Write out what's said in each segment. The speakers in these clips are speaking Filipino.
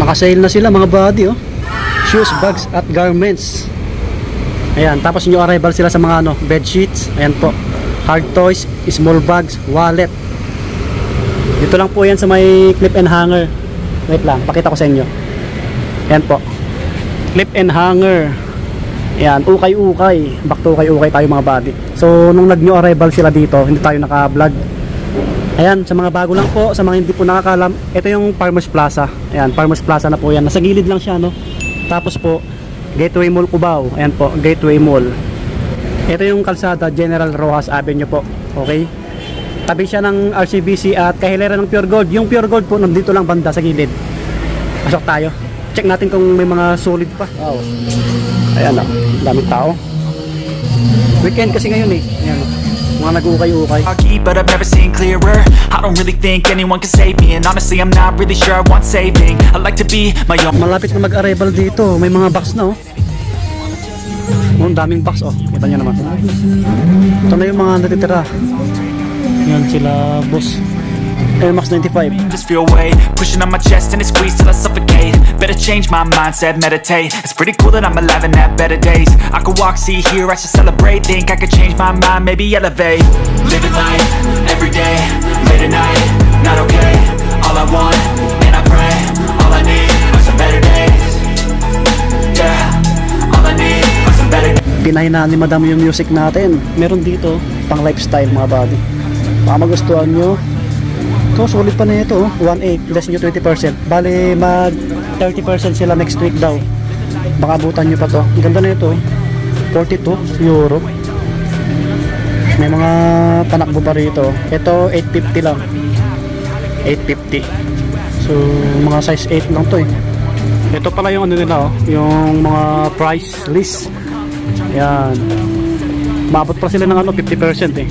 Naka-sale na sila mga buddy, oh. Shoes, bags at garments. Ayan, tapos new arrival sila sa mga ano, bed sheets. Ayan po. Hard toys, small bags, wallet. Dito lang po yan sa may clip and hanger. Wait lang, pakita ko sa inyo. Ayan po. Clip and hanger. Ayan, ukay-ukay. Back to ukay-ukay tayo mga buddy. So, nung nag-new arrival sila dito, hindi tayo naka-vlog. Ayan, sa mga bago lang po, sa mga hindi po nakakalam, ito yung Farmers Plaza. Ayan, Farmers Plaza na po yan. Nasa gilid lang siya, no? Tapos po, Gateway Mall Cubao. Ayan po, Gateway Mall. Ito yung kalsada, General Rojas Avenue po. Okay? Tabi siya ng RCBC at kahilera ng Pure Gold. Yung Pure Gold po, nandito lang banda sa gilid. Pasok tayo. Check natin kung may mga solid pa. Wow. Ayan o, daming tao. Weekend kasi ngayon eh. Ayan o, mga nag-ukay-ukay. But I've never seen clearer. I don't really think anyone can save me. And honestly I'm not really sure I want saving. I like to be my own. Malapit na mag-arrival dito. May mga box na oh. Ang daming box oh. Kita nyo naman. Ito na yung mga natitira. Yan sila boss. Air Max 95. Just feel weight pushing on my chest and it squeezes till I suffocate. Better change my mindset, meditate. It's pretty cool that I'm alive and have better days. I could walk, see, hear, I should celebrate. Think I could change my mind, maybe elevate. Living life, every day, late at night, not okay. All I want, and I pray, all I need are some better days. Yeah, all I need are some better days. Pinahinaan ni madam yung music natin. Meron dito, pang lifestyle mga buddy. Baka magustuhan nyo. Ito, solid pa na ito, 1.8, less nyo 20%. Bale, mag 30% sila next week daw. Baka abutan nyo pa to. Ang ganda na ito, 42 euro. May mga panakbo pa rito. Ito, 850 lang. 850. So, mga size 8 lang to eh. Ito pala yung ano nila, oh, yung mga price list. Yan. Maabot pa sila ng ano, 50% eh.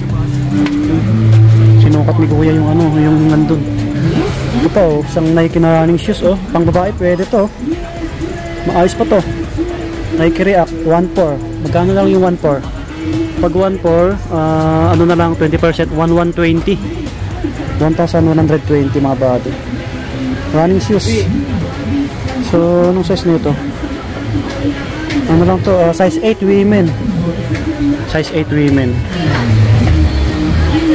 Sinukat ni kuya yung ano, yung nandun. Ito pa oh, isang Nike na running shoes oh, pang babae pwede to. Maayos pa to. Nike React 1.4. Magkano lang yung 1.4? Pag 1.4, ano na lang 20%, 1,120. 1,120 mga body. Running shoes. So, anong size nito? Ano lang to, size 8 women. Size 8 women.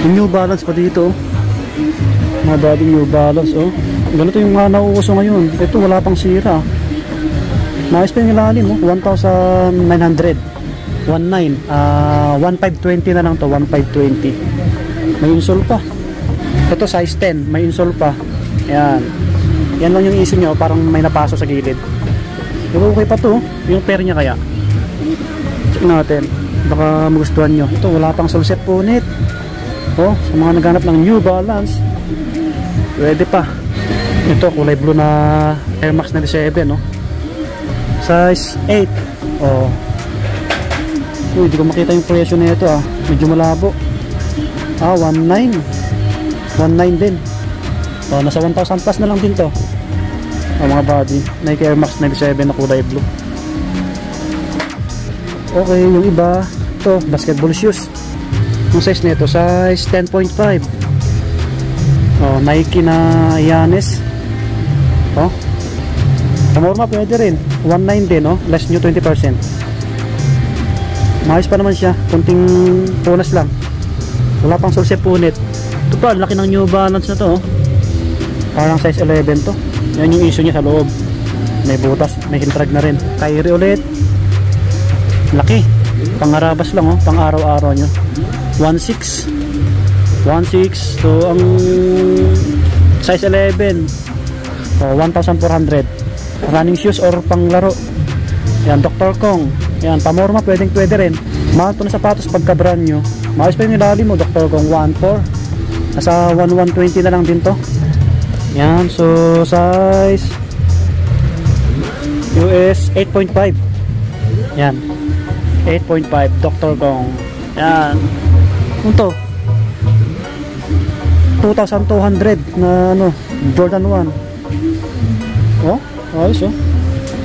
New Balance pa dito mga body, New Balance oh. Ganito yung mga nauuso ngayon. Ito wala pang sira. Maayos pa yung ilalim oh. 1,900 1,520 na lang to. 1,520. May insole pa. Ito size 10, may insole pa. Yan. Yan lang yung issue nyo, parang may napaso sa gilid. Pero okay pa to. Yung pair nya kaya. Check natin. Baka magustuhan nyo. Ito wala pang sole set punit. Oh, sa mga naghanap ng New Balance, pwede pa. Ito, kulay blue na Air Max 97, no? Size 8. Oh. Uy, hindi ko makita yung presyo na ito, ah. Medyo malabo. 1,900. 1,900 din. Oh, nasa 1,000 plus na lang din to. Oh, mga body. Nike Air Max 97 na kulay blue. Okay, yung iba, ito, basketball shoes. Yung size nito, size 10.5. Oh, Nike na Yanis. Oh. Kamorma pwede rin. 1.9 din, oh. Less nyo 20%. Maayos pa naman siya. Kunting punas lang. Wala pang sulse punit. Ito pa, laki ng New Balance na to, oh. Parang size 11 to. Yan yung issue niya sa loob. May butas, may hintrag na rin. Kyrie ulit. Laki. Pangarabas lang, oh. Pang araw-araw nyo. 1.6. So ang size 11 1,400. Running shoes or pang laro. Yan, Dr. Kong. Yan, pamorma pwede rin. Mahal to na sapatos pagka brand nyo. Maayos pa yung ilalim mo, Dr. Kong 1.4. Nasa 1,120 na lang din to. Yan, so size US 8.5. Yan, 8.5 Dr. Kong. Yan. Ito 2,200 na ano, Jordan 1. Oh, ayos oh.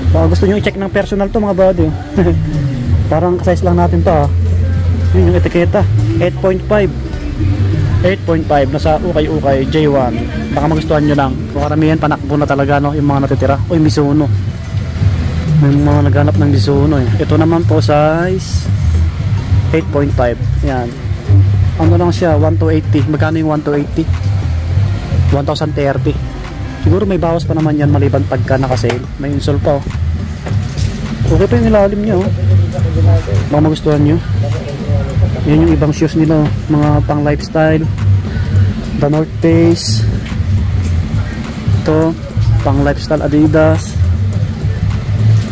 Baka gusto nyo i-check ng personal to mga body oh. Parang size lang natin to ah. Yun yung etiketa 8.5. 8.5 nasa ukay-ukay J1. Baka magustuhan nyo lang. Kung karamihan panakbo na talaga, no, yung mga natitira. O yung Mizuno, may mga naghanap ng Mizuno eh. Ito naman po size 8.5. Yan, ano lang siya, 1 to 80. Magkano yung 1 to 80? 1,030. Siguro may bawas pa naman yan maliban pagka nakasale. May insole pa oh. Okay pa yung ilalim nyo oh. Baka magustuhan nyo. Yan yung ibang shoes nila, mga pang lifestyle. The North Face. Ito, pang lifestyle Adidas.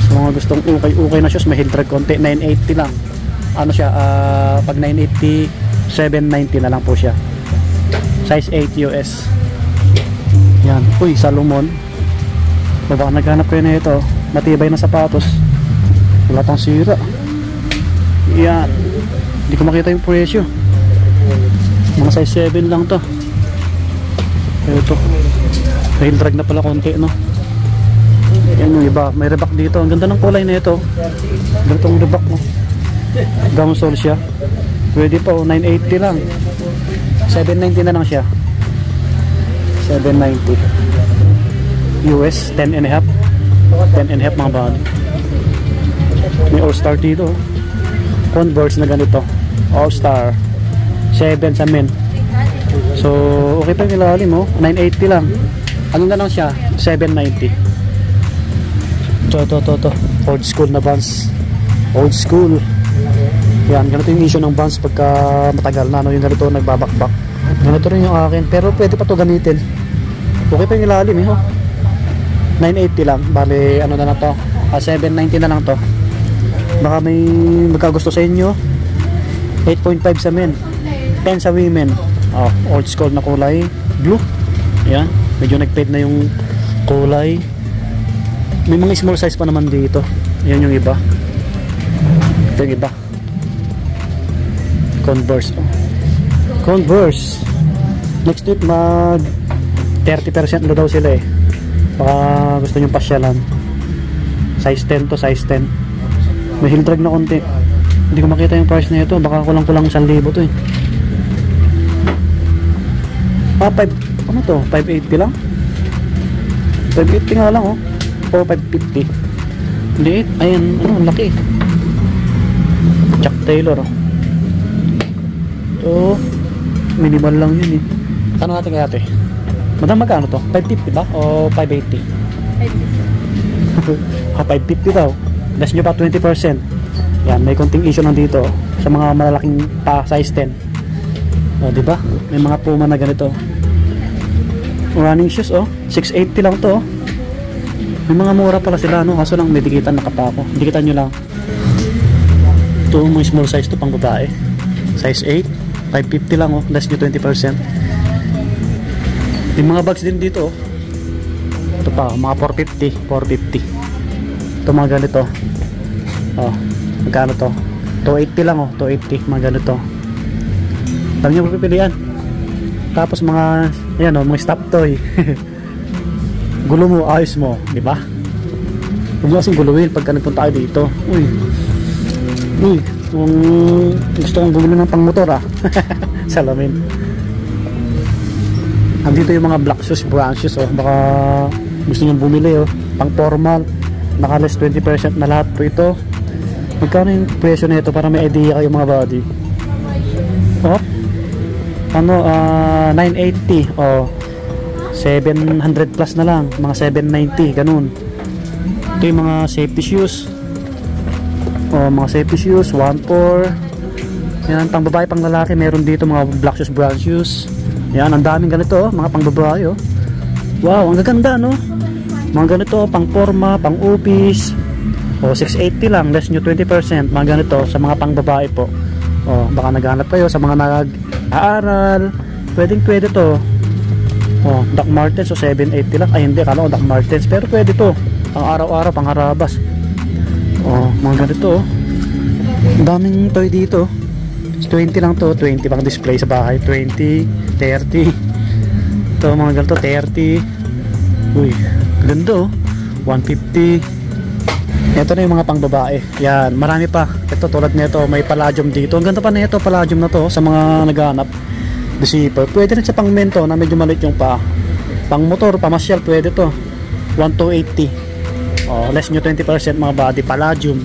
So, mga gustong ukay-ukay na shoes, may heel drag konti, 980 lang. Ano siya, pag 980, 790 na lang po siya. Size 8 US. Yan, uy, Salomon. Baka naghanap kayo na ito, matibay na sapatos, wala pang sira. Yan, hindi ko makita yung presyo. Mga size 7 lang to. Ito, heel drag na pala konti, no? Yan yung iba, may rebak dito. Ang ganda ng kulay na ito. Ganitong rebak, no? Down sole siya. Pwede pa, 980 lang. 790 na lang siya. 790 US, 10 and a half. 10 and a half mga body. May All-Star dito. Converse na ganito, All-Star 7 sa men. So okay pa yung ilalim mo, 980 lang. Ano na lang siya, 790. To old school na Vans. Old school. Yan, ganito yung issue ng Vans pagka matagal na, no? Yung ganito nagbabakbak. Ganito rin yung akin, pero pwede pa to gamitin. Okay pa yung ilalim eh, oh. 980 lang, bali ano na to, 790 na lang to. Baka may magkagusto sa inyo. 8.5 sa men, 10 sa women. Oh, old school na kulay blue. Yan, medyo nag-fade na yung kulay. May mga small size pa naman dito. Yan yung iba. Ito yung iba, Converse. Oh. Converse next week mag 30% na daw sila eh. Baka gusto nyo pasyalan. Size 10 to size 10. May heel drag na konti. Hindi ko makita yung price na ito. Baka kulang-kulang 1,000 to eh. 5, ano to? 580 lang? 580 nga lang oh. O 550. Hindi, ayan, ano, laki. Chuck Taylor oh. Ito, minimal lang yun eh. Ano natin kaya ate? Madam, magkano to? 550 ba? O 580? 550. 550 daw. Less nyo pa 20%. Yan, may konting issue nandito sa mga malalaking pa size 10. O, diba? May mga Puma na ganito. Running shoes, oh. 680 lang to, oh. May mga mura pala sila, no? Kaso lang may dikitan na kapako. Dikitan nyo lang. Ito, may small size to pang babae. Size 8. 550 lang, oh. Less nyo 20%. May mga bags din dito, oh. Ito pa, mga 450. Ito mga ganito. Oh, magkano to? 280 lang oh, 280, mga ganito. Dami nyo pipilian. Tapos mga, ayan oh, mga stop toy. Gulo mo, ayos mo, di ba? Huwag mo kasing guluhin pagka nagpunta kayo dito. Uy, kung gusto kong bumili ng pang motor ah. Salamin. Andito yung mga black shoes, brown shoes oh. Baka gusto nyo bumili oh, pang formal. Naka less 20% na lahat po ito. Magkano yung presyo na ito para may idea kayo mga body? Oh, ano, 980 oh, 700 plus na lang, mga 790, ganun. Ito yung mga safety shoes. Oh, mga safety shoes, 1.4. Yan, pang babae, pang lalaki, meron dito mga black shoes, brown shoes. Yan, ang daming ganito oh, mga pang babae oh. Wow, ang gaganda no? Mga ganito, pang forma, pang upis. O, 680 lang, less nyo 20%. Mga ganito, sa mga pang babae po. O, baka naghanap kayo sa mga nag-aaral. Pwede to. O, Doc Martens, so 780 lang. Ay, hindi, kala ko Doc Martens. Pero pwede to. Pang araw-araw, pang harabas. O, mga ganito. Ang daming toy dito. 20 lang to, 20 pang display sa bahay. 20, 30. Ito, mga ganito, 30. Uy, ganda oh, 150. Ito na yung mga pang babae. Yan, marami pa. Ito tulad nito, may palladium dito. Ang ganda pa na ito, palladium na to sa mga naghahanap. Deceiver. Pwede rin sa pang mento na medyo maliit yung paa. Pang motor, pamasyal, pwede to. 1,280. Oh, less nyo 20% mga body. Palladium.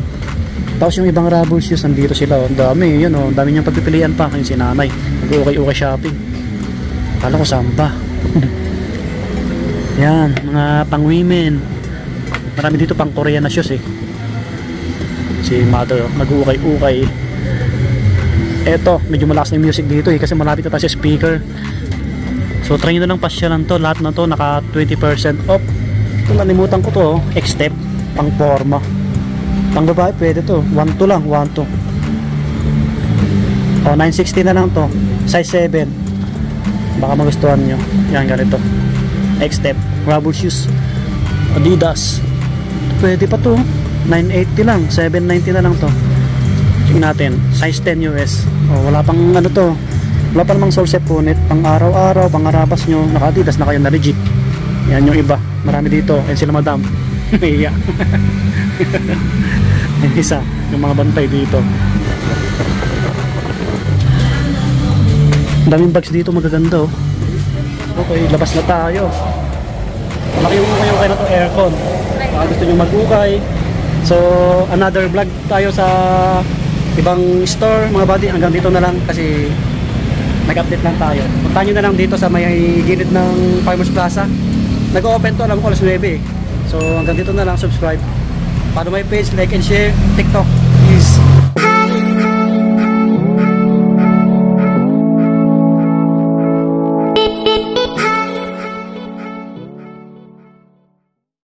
Tapos yung ibang rubber shoes, nandito sila. Ang dami, yun oh. Ang dami niyang pagpipilian pa. Yung si nanay. Nag-ukay-ukay shopping. Kala ko samba. Yan, mga pang women. Marami dito pang Korean na shoes eh. Si mother, nag-ukay-ukay. Eto, medyo malakas na yung music dito eh. Kasi malapit na tayo sa speaker. So try nyo na lang pasyalan to. Lahat na to naka 20% off. Ito nalimutan ko to oh. X-step, pang forma. Pang babae pwede to. 1.2 lang, 1.2. O 960 na lang to. Size 7. Baka magustuhan nyo. Yan ganito. X-step, rubber shoes. Adidas. Pwede pa to. 980 lang, 790 na lang to. Check natin. Size 10 US. O wala pang ano to. Wala pa namang sole set punit. Pang araw-araw, pang arabas nyo. Naka-Adidas na kayo na legit. Yan yung iba. Marami dito. Yan sila madam. Iya. Yung isa. Yung mga bantay dito. Daming bags dito magaganda oh. Okay, labas na tayo. Malaki yung ukay-ukay na to aircon. Baka gusto nyo mag-ukay. So, another vlog tayo sa ibang store. Mga buddy, hanggang dito na lang kasi nag-update lang tayo. Punta nyo na lang dito sa may gilid ng Farmers Plaza. Nag-open to, alam ko alas 9 eh. So hanggang dito na lang, subscribe. Follow my page, like and share, TikTok.